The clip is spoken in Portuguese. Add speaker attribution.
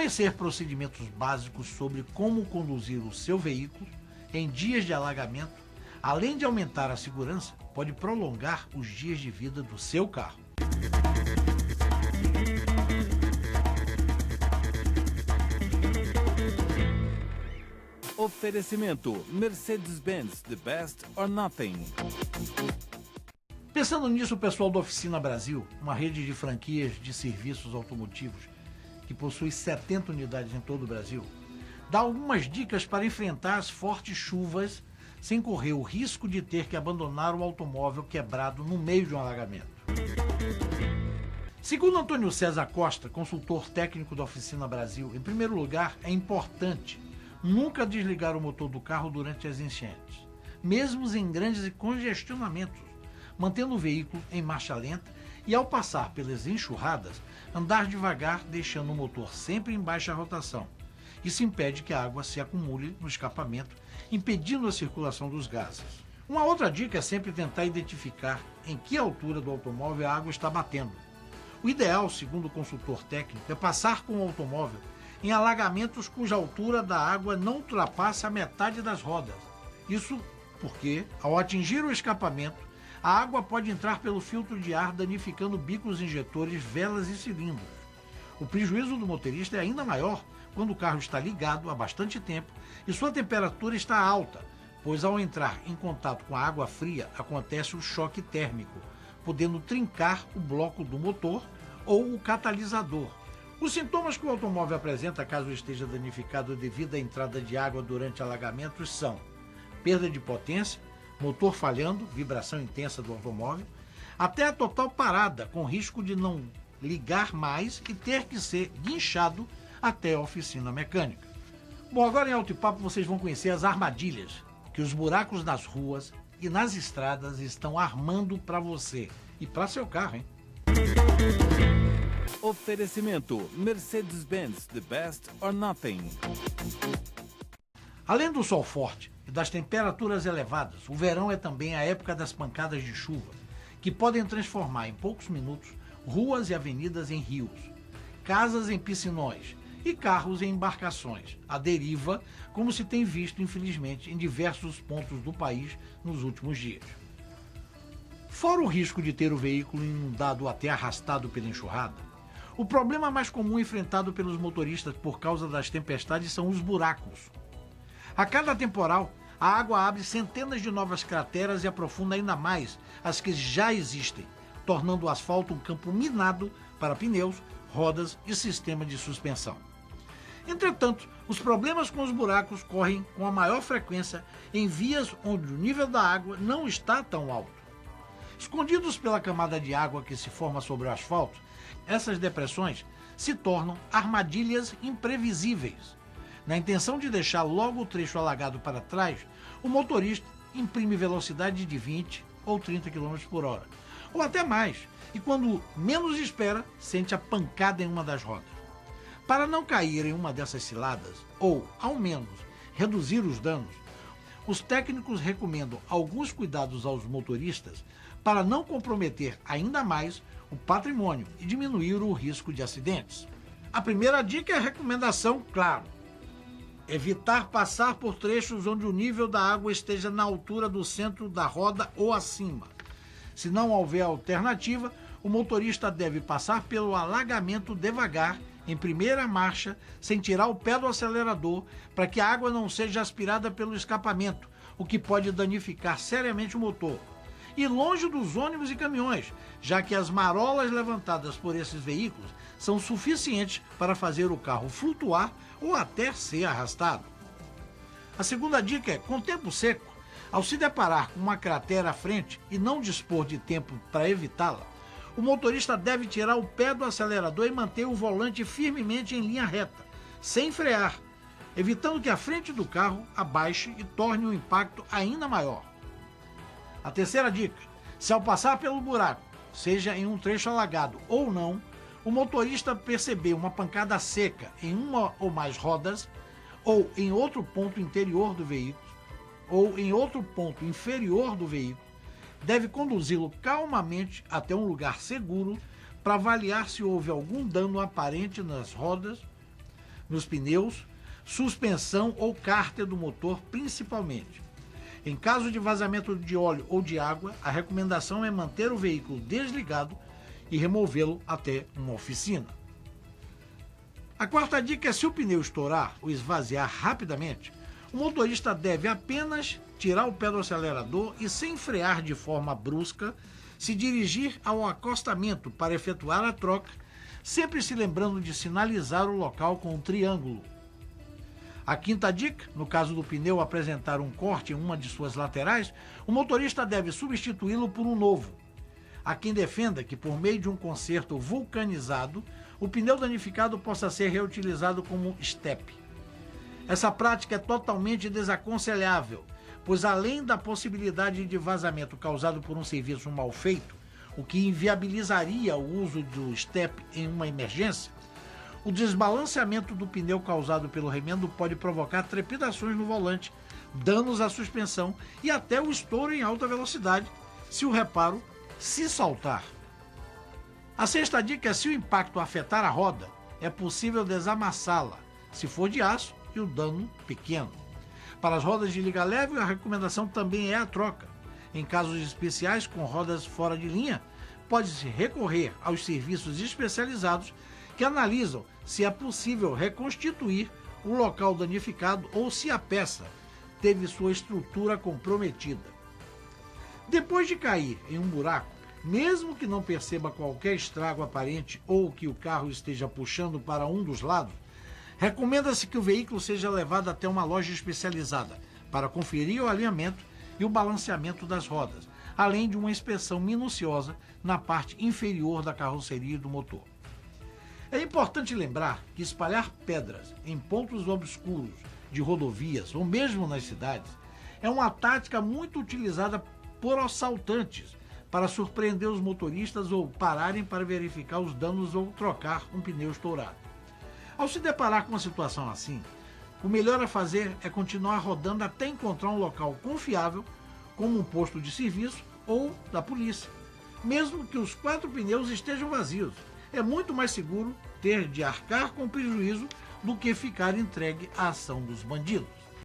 Speaker 1: Conhecer procedimentos básicos sobre como conduzir o seu veículo em dias de alagamento, além de aumentar a segurança, pode prolongar os dias de vida do seu carro.
Speaker 2: Oferecimento Mercedes-Benz, the best or nothing.
Speaker 1: Pensando nisso, o pessoal da Oficina Brasil, uma rede de franquias de serviços automotivos que possui 70 unidades em todo o Brasil, dá algumas dicas para enfrentar as fortes chuvas sem correr o risco de ter que abandonar o automóvel quebrado no meio de um alagamento. Segundo Antônio César Costa, consultor técnico da Oficina Brasil, em primeiro lugar, é importante nunca desligar o motor do carro durante as enchentes, mesmo em grandes congestionamentos, mantendo o veículo em marcha lenta e, ao passar pelas enxurradas, andar devagar, deixando o motor sempre em baixa rotação. Isso impede que a água se acumule no escapamento, impedindo a circulação dos gases. Uma outra dica é sempre tentar identificar em que altura do automóvel a água está batendo. O ideal, segundo o consultor técnico, é passar com o automóvel em alagamentos cuja altura da água não ultrapassa a metade das rodas. Isso porque, ao atingir o escapamento, a água pode entrar pelo filtro de ar, danificando bicos injetores, velas e cilindros. O prejuízo do motorista é ainda maior quando o carro está ligado há bastante tempo e sua temperatura está alta, pois ao entrar em contato com a água fria acontece o choque térmico, podendo trincar o bloco do motor ou o catalisador. Os sintomas que o automóvel apresenta caso esteja danificado devido à entrada de água durante alagamentos são perda de potência, motor falhando, vibração intensa do automóvel, até a total parada, com risco de não ligar mais e ter que ser guinchado até a oficina mecânica. Bom, agora em Alto e Papo vocês vão conhecer as armadilhas que os buracos nas ruas e nas estradas estão armando para você e para seu carro, hein?
Speaker 2: Oferecimento Mercedes-Benz, the best or nothing.
Speaker 1: Além do sol forte e das temperaturas elevadas, o verão é também a época das pancadas de chuva, que podem transformar em poucos minutos ruas e avenidas em rios, casas em piscinões e carros em embarcações, à deriva, como se tem visto, infelizmente, em diversos pontos do país nos últimos dias. Fora o risco de ter o veículo inundado ou até arrastado pela enxurrada, o problema mais comum enfrentado pelos motoristas por causa das tempestades são os buracos. A cada temporal, a água abre centenas de novas crateras e aprofunda ainda mais as que já existem, tornando o asfalto um campo minado para pneus, rodas e sistema de suspensão. Entretanto, os problemas com os buracos correm com a maior frequência em vias onde o nível da água não está tão alto. Escondidos pela camada de água que se forma sobre o asfalto, essas depressões se tornam armadilhas imprevisíveis. Na intenção de deixar logo o trecho alagado para trás, o motorista imprime velocidade de 20 ou 30 km por hora, ou até mais, e quando menos espera, sente a pancada em uma das rodas. Para não cair em uma dessas ciladas, ou, ao menos, reduzir os danos, os técnicos recomendam alguns cuidados aos motoristas para não comprometer ainda mais o patrimônio e diminuir o risco de acidentes. A primeira dica é a recomendação, claro: evitar passar por trechos onde o nível da água esteja na altura do centro da roda ou acima. Se não houver alternativa, o motorista deve passar pelo alagamento devagar, em primeira marcha, sem tirar o pé do acelerador, para que a água não seja aspirada pelo escapamento, o que pode danificar seriamente o motor. E longe dos ônibus e caminhões, já que as marolas levantadas por esses veículos são suficientes para fazer o carro flutuar ou até ser arrastado. A segunda dica é, com tempo seco, ao se deparar com uma cratera à frente e não dispor de tempo para evitá-la, o motorista deve tirar o pé do acelerador e manter o volante firmemente em linha reta, sem frear, evitando que a frente do carro abaixe e torne o impacto ainda maior. A terceira dica: se ao passar pelo buraco, seja em um trecho alagado ou não, o motorista perceber uma pancada seca em uma ou mais rodas, ou em outro ponto interior do veículo, ou em outro ponto inferior do veículo, deve conduzi-lo calmamente até um lugar seguro para avaliar se houve algum dano aparente nas rodas, nos pneus, suspensão ou cárter do motor principalmente. Em caso de vazamento de óleo ou de água, a recomendação é manter o veículo desligado e removê-lo até uma oficina. A quarta dica é: se o pneu estourar ou esvaziar rapidamente, o motorista deve apenas tirar o pé do acelerador e, sem frear de forma brusca, se dirigir ao acostamento para efetuar a troca, sempre se lembrando de sinalizar o local com um triângulo. A quinta dica: no caso do pneu apresentar um corte em uma de suas laterais, o motorista deve substituí-lo por um novo. Há quem defenda que, por meio de um conserto vulcanizado, o pneu danificado possa ser reutilizado como estepe. Essa prática é totalmente desaconselhável, pois além da possibilidade de vazamento causado por um serviço mal feito, o que inviabilizaria o uso do estepe em uma emergência, o desbalanceamento do pneu causado pelo remendo pode provocar trepidações no volante, danos à suspensão e até o estouro em alta velocidade, se o reparo se saltar. A sexta dica é: se o impacto afetar a roda, é possível desamassá-la, se for de aço e o dano pequeno. Para as rodas de liga leve, a recomendação também é a troca. Em casos especiais, com rodas fora de linha, pode-se recorrer aos serviços especializados que analisam se é possível reconstituir o local danificado ou se a peça teve sua estrutura comprometida. Depois de cair em um buraco, mesmo que não perceba qualquer estrago aparente ou que o carro esteja puxando para um dos lados, recomenda-se que o veículo seja levado até uma loja especializada para conferir o alinhamento e o balanceamento das rodas, além de uma inspeção minuciosa na parte inferior da carroceria e do motor. É importante lembrar que espalhar pedras em pontos obscuros de rodovias ou mesmo nas cidades é uma tática muito utilizada por assaltantes para surpreender os motoristas ou pararem para verificar os danos ou trocar um pneu estourado. Ao se deparar com uma situação assim, o melhor a fazer é continuar rodando até encontrar um local confiável, como um posto de serviço ou da polícia, mesmo que os 4 pneus estejam vazios. É muito mais seguro ter de arcar com prejuízo do que ficar entregue à ação dos bandidos.